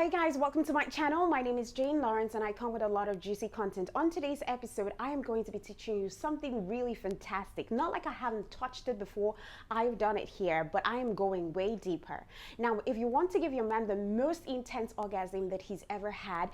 Hey guys, welcome to my channel. My name is Jane Lawrence and I come with a lot of juicy content. On today's episode, I am going to be teaching you something really fantastic. Not like I haven't touched it before, I've done it here, but I am going way deeper. Now, if you want to give your man the most intense orgasm that he's ever had,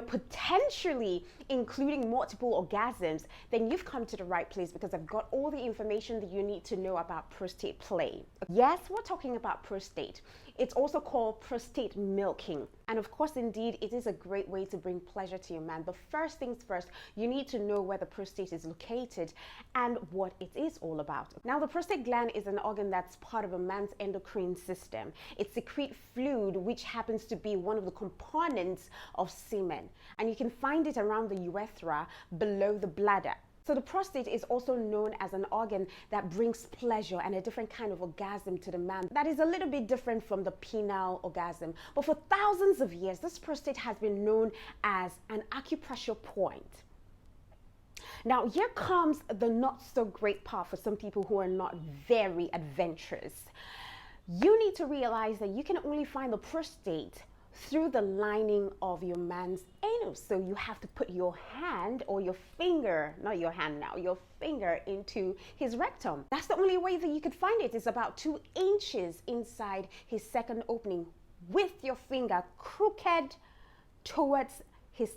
potentially including multiple orgasms, then you've come to the right place because I've got all the information that you need to know about prostate play. Yes, we're talking about prostate. It's also called prostate milking. And of course, indeed, it is a great way to bring pleasure to your man. But first things first, you need to know where the prostate is located and what it is all about. Now, the prostate gland is an organ that's part of a man's endocrine system. It secretes fluid, which happens to be one of the components of semen. And you can find it around the urethra below the bladder. So the prostate is also known as an organ that brings pleasure and a different kind of orgasm to the man that is a little bit different from the penile orgasm. But for thousands of years, this prostate has been known as an acupressure point. Now, here comes the not so great part for some people who are not very adventurous. You need to realize that you can only find the prostate through the lining of your man's anus. So you have to put your hand or your finger, not your hand now, your finger into his rectum. That's the only way that you could find it. It's about 2 inches inside his second opening with your finger crooked towards his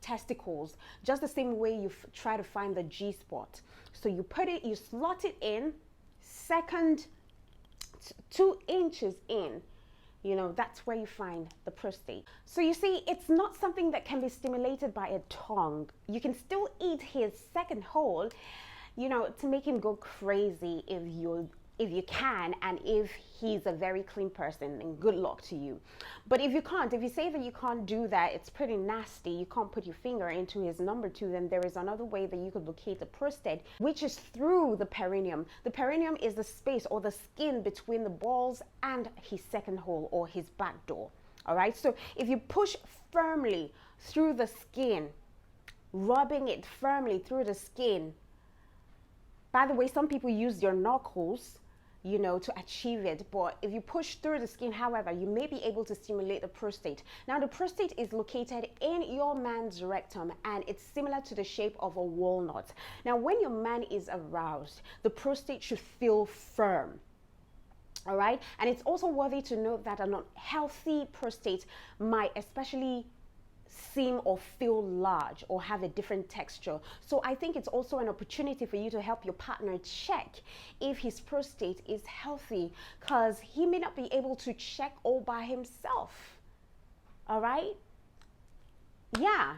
testicles, just the same way you try to find the G-spot. So you put it, you slot it in, second 2 inches in. That's where you find the prostate. So you see, it's not something that can be stimulated by a tongue. You can still eat his second hole, to make him go crazy if you can, and if he's a very clean person, and good luck to you. But if you can't, if you say that you can't do that, it's pretty nasty, you can't put your finger into his number 2, then there is another way that you could locate the prostate, which is through the perineum. The perineum is the space or the skin between the balls and his second hole or his back door. All right, so if you push firmly through the skin, rubbing it firmly through the skin. By the way, some people use their knuckles to achieve it. But if you push through the skin, however, you may be able to stimulate the prostate. Now, the prostate is located in your man's rectum, and it's similar to the shape of a walnut. Now, when your man is aroused, the prostate should feel firm. All right. And it's also worthy to note that an unhealthy prostate might especially seem or feel large or have a different texture. So I think it's also an opportunity for you to help your partner check if his prostate is healthy, because he may not be able to check all by himself. All right? Yeah.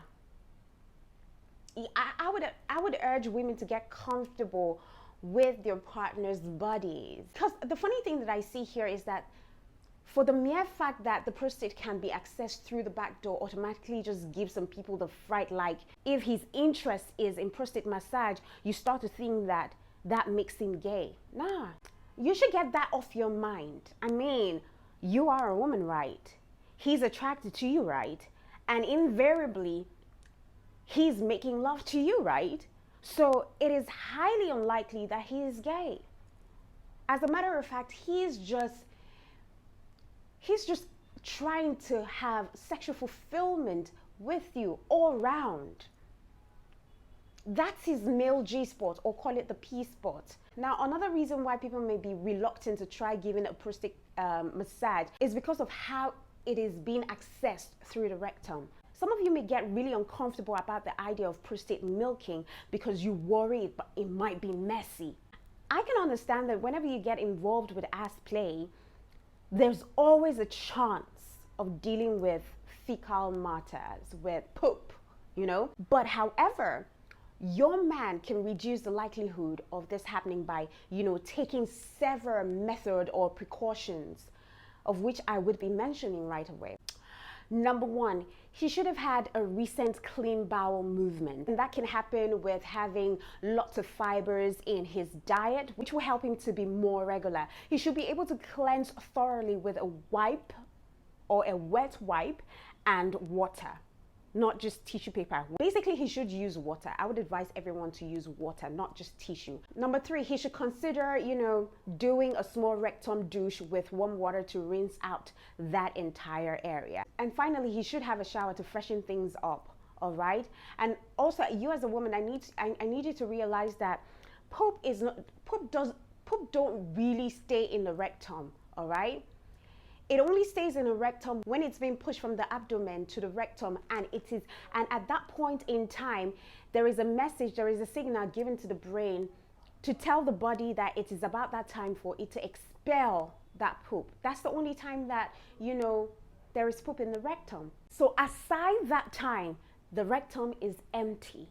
I would urge women to get comfortable with their partner's bodies, because the funny thing that I see here is that for the mere fact that the prostate can be accessed through the back door automatically just gives some people the fright, like if his interest is in prostate massage, you start to think that that makes him gay. Nah, you should get that off your mind. I mean, you are a woman, right? He's attracted to you, right? And invariably, he's making love to you, right? So it is highly unlikely that he is gay. As a matter of fact, he's just trying to have sexual fulfillment with you all round. That's his male G-spot, or call it the P-spot. Now, another reason why people may be reluctant to try giving a prostate massage is because of how it is being accessed through the rectum. Some of you may get really uncomfortable about the idea of prostate milking because you worry it might be messy. I can understand that whenever you get involved with ass play, there's always a chance of dealing with fecal matters, with poop, But however, your man can reduce the likelihood of this happening by, taking several methods or precautions, of which I would be mentioning right away. Number 1, he should have had a recent clean bowel movement. And that can happen with having lots of fibers in his diet, which will help him to be more regular. He should be able to cleanse thoroughly with a wipe or a wet wipe and water. not just tissue paper. Basically, he should use water. I would advise everyone to use water, not just tissue. Number 3, he should consider, doing a small rectum douche with warm water to rinse out that entire area. And finally, he should have a shower to freshen things up. All right. And also, you as a woman, I need you to realize that poop don't really stay in the rectum. All right. It only stays in the rectum when it's being pushed from the abdomen to the rectum, and at that point in time, there is a message, there is a signal given to the brain to tell the body that it is about that time for it to expel that poop. That's the only time that, there is poop in the rectum. So aside that time, the rectum is empty.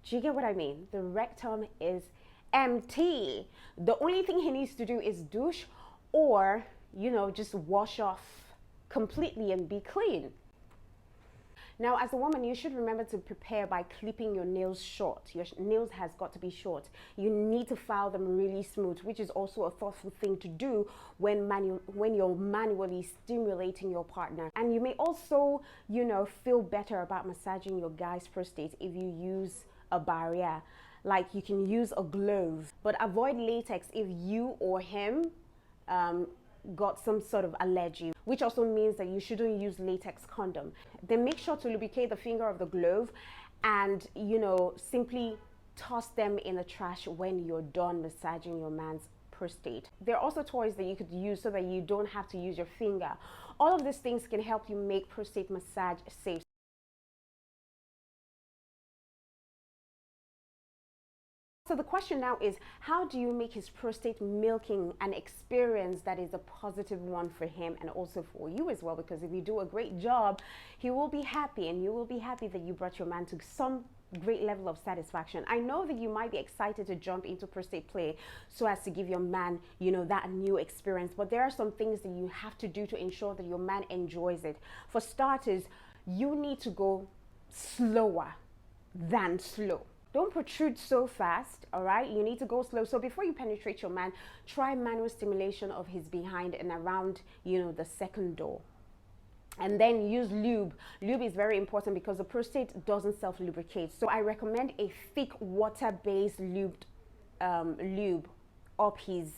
Do you get what I mean? The rectum is empty. The only thing he needs to do is douche or just wash off completely and be clean. Now, as a woman, you should remember to prepare by clipping your nails short. Your nails has got to be short. You need to file them really smooth, which is also a thoughtful thing to do when you're manually stimulating your partner. And you may also, feel better about massaging your guy's prostate if you use a barrier. Like you can use a glove, but avoid latex if you or him got some sort of allergy, which also means that you shouldn't use latex condom. Then make sure to lubricate the finger of the glove and simply toss them in the trash when you're done massaging your man's prostate. There are also toys that you could use so that you don't have to use your finger. All of these things can help you make prostate massage safe. So the question now is, how do you make his prostate milking an experience that is a positive one for him and also for you as well? Because if you do a great job, he will be happy and you will be happy that you brought your man to some great level of satisfaction. I know that you might be excited to jump into prostate play so as to give your man, that new experience. But there are some things that you have to do to ensure that your man enjoys it. For starters, you need to go slower than slow. Don't protrude so fast, all right? You need to go slow. So before you penetrate your man, try manual stimulation of his behind and around, the second door. And then use lube. Lube is very important because the prostate doesn't self-lubricate. So I recommend a thick water-based lube up his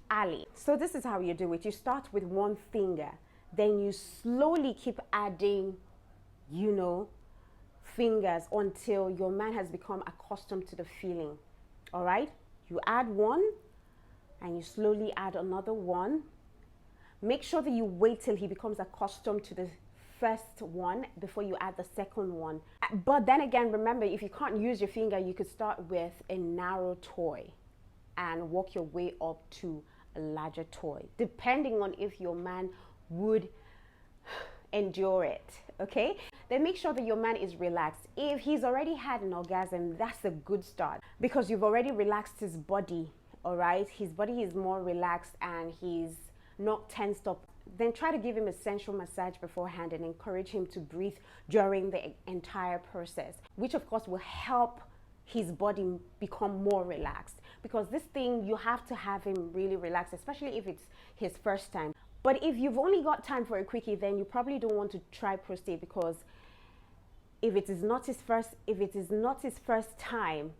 alley. So this is how you do it. You start with one finger. Then you slowly keep adding, fingers until your man has become accustomed to the feeling. All right, you add one and you slowly add another one. Make sure that you wait till he becomes accustomed to the first one before you add the second one. But then again, remember, if you can't use your finger, you could start with a narrow toy and work your way up to a larger toy, depending on if your man would endure it. Okay, then make sure that your man is relaxed. If he's already had an orgasm, that's a good start because you've already relaxed his body. All right, his body is more relaxed and he's not tensed up. Then try to give him a sensual massage beforehand and encourage him to breathe during the entire process, which of course will help his body become more relaxed, because this thing, you have to have him really relaxed, especially if it's his first time. But if you've only got time for a quickie, then you probably don't want to try prostate, because if it is not his first time,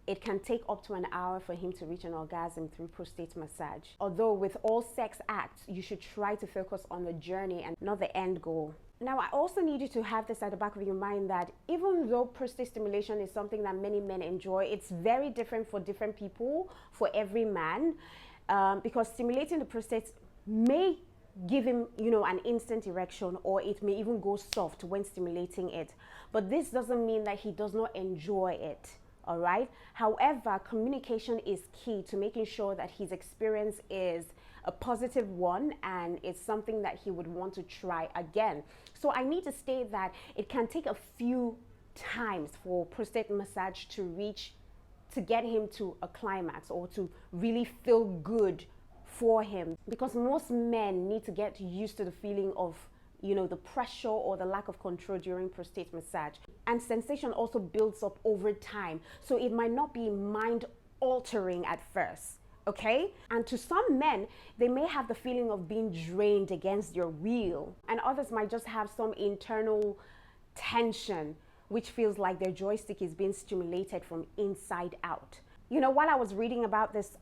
it can take up to an hour for him to reach an orgasm through prostate massage. Although with all sex acts, you should try to focus on the journey and not the end goal. Now, I also need you to have this at the back of your mind that even though prostate stimulation is something that many men enjoy, it's very different for different people, for every man, because stimulating the prostate may give him, an instant erection, or it may even go soft when stimulating it. But this doesn't mean that he does not enjoy it. All right. However, communication is key to making sure that his experience is a positive one and it's something that he would want to try again. So I need to state that it can take a few times for prostate massage to get him to a climax or to really feel good for him, because most men need to get used to the feeling of the pressure or the lack of control during prostate massage. And sensation also builds up over time. So it might not be mind altering at first, okay? And to some men, they may have the feeling of being drained against your will. And others might just have some internal, tension, which feels like their joystick is being stimulated from inside out. You know, while I was reading about this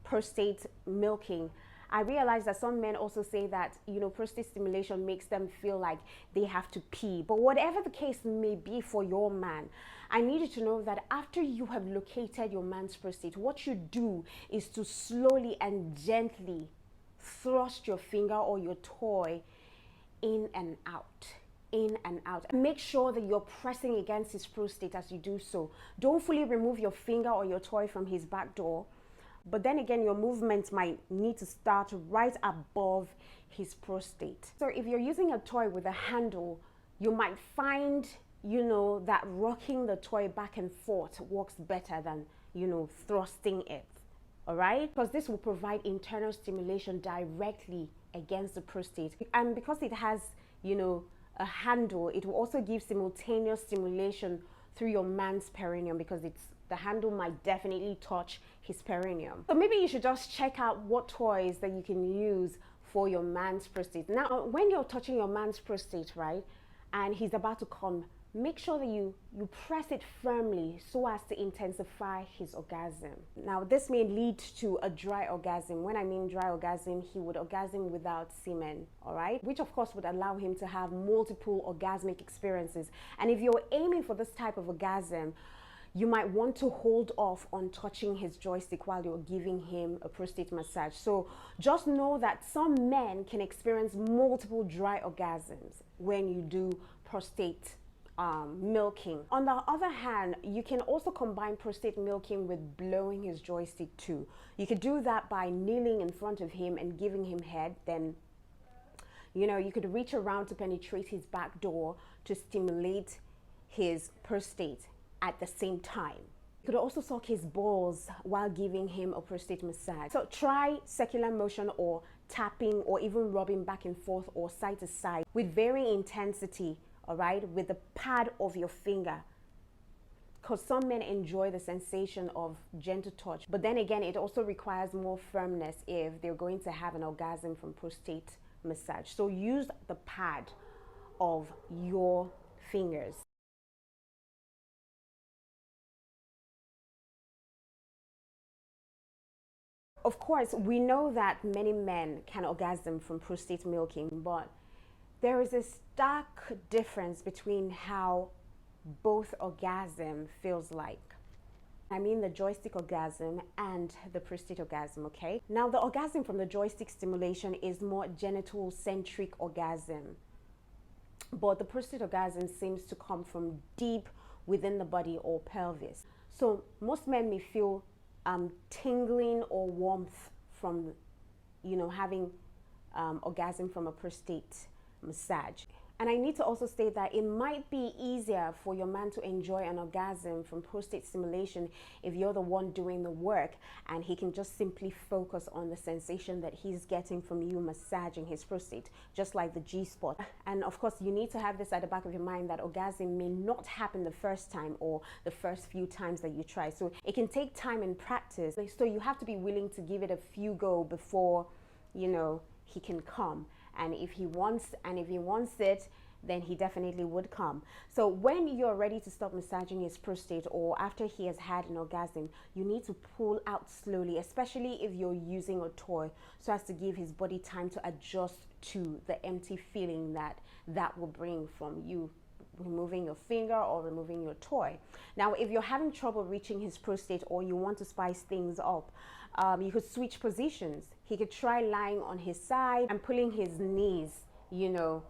prostate milking, I realized that some men also say that, you know, prostate stimulation makes them feel like they have to pee. But whatever the case may be for your man, I need you to know that after you have located your man's prostate, what you do is to slowly and gently thrust your finger or your toy in and out. In and out. Make sure that you're pressing against his prostate as you do so. Don't fully remove your finger or your toy from his back door, but then again, your movements might need to start right above his prostate. So if you're using a toy with a handle, you might find, you know, that rocking the toy back and forth works better than, you know, thrusting it. All right, because this will provide internal stimulation directly against the prostate, and because it has, you know, a handle, it will also give simultaneous stimulation through your man's perineum, because the handle might definitely touch his perineum. So maybe you should just check out what toys that you can use for your man's prostate. Now, when you're touching your man's prostate, right, and he's about to come, make sure that you press it firmly so as to intensify his orgasm. Now, this may lead to a dry orgasm. When I mean dry orgasm, he would orgasm without semen, all right? Which of course would allow him to have multiple orgasmic experiences. And if you're aiming for this type of orgasm, you might want to hold off on touching his joystick while you're giving him a prostate massage. So just know that some men can experience multiple dry orgasms when you do prostate milking. On the other hand, you can also combine prostate milking with blowing his joystick too. You could do that by kneeling in front of him and giving him head. Then, you know, you could reach around to penetrate his back door to stimulate his prostate at the same time. You could also suck his balls while giving him a prostate massage. So try circular motion or tapping or even rubbing back and forth or side to side with varying intensity, all right, with the pad of your finger, because some men enjoy the sensation of gentle touch. But then again, it also requires more firmness if they're going to have an orgasm from prostate massage. So use the pad of your fingers. Of course, we know that many men can orgasm from prostate milking, but there is a stark difference between how both orgasm feels like. I mean the joystick orgasm and the prostate orgasm, okay? Now, the orgasm from the joystick stimulation is more genital-centric orgasm, but the prostate orgasm seems to come from deep within the body or pelvis. So most men may feel tingling or warmth from, you know, having orgasm from a prostate massage. And I need to also state that it might be easier for your man to enjoy an orgasm from prostate stimulation if you're the one doing the work and he can just simply focus on the sensation that he's getting from you massaging his prostate, just like the G-spot. And of course, you need to have this at the back of your mind that orgasm may not happen the first time or the first few times that you try. So it can take time and practice. So you have to be willing to give it a few go before, you know, he can come. And if he wants it, then he definitely would come. So when you're ready to stop massaging his prostate or after he has had an orgasm, you need to pull out slowly, especially if you're using a toy, so as to give his body time to adjust to the empty feeling that will bring from you removing your finger or removing your toy. Now, if you're having trouble reaching his prostate or you want to spice things up, you could switch positions. He could try lying on his side and pulling his knees, you know,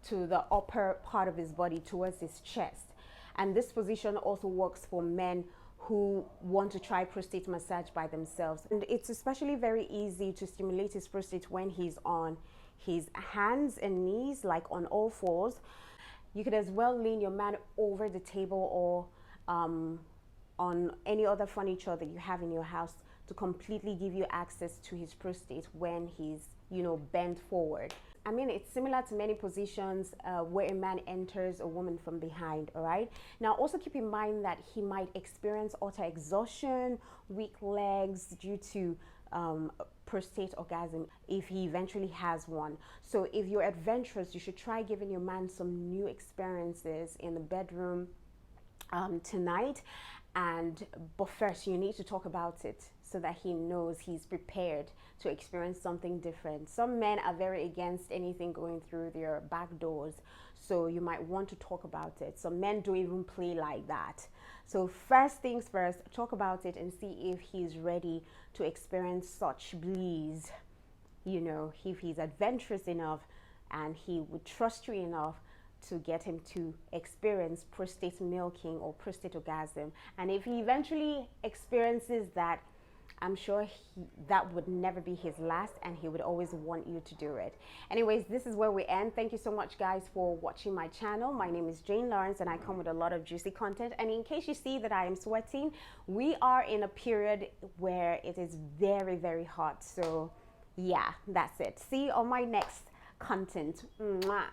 to the upper part of his body towards his chest. And this position also works for men who want to try prostate massage by themselves. And it's especially very easy to stimulate his prostate when he's on his hands and knees, like on all fours. You could as well lean your man over the table or on any other furniture that you have in your house to completely give you access to his prostate when he's, you know, bent forward. I mean, it's similar to many positions where a man enters a woman from behind, all right? Now, also keep in mind that he might experience utter exhaustion, weak legs due to prostate orgasm if he eventually has one. So if you're adventurous, you should try giving your man some new experiences in the bedroom tonight. But first you need to talk about it so that he knows he's prepared to experience something different. Some men are very against anything going through their back doors, so you might want to talk about it. Some men don't even play like that. So first things first, talk about it and see if he's ready to experience such bliss. You know, if he's adventurous enough and he would trust you enough to get him to experience prostate milking or prostate orgasm. And if he eventually experiences that, I'm sure that would never be his last, and he would always want you to do it. Anyways, this is where we end. Thank you so much, guys, for watching my channel. My name is Jane Lawrence, and I come with a lot of juicy content. And in case you see that I am sweating, we are in a period where it is very, very hot. So yeah, that's it. See you on my next content. Mwah.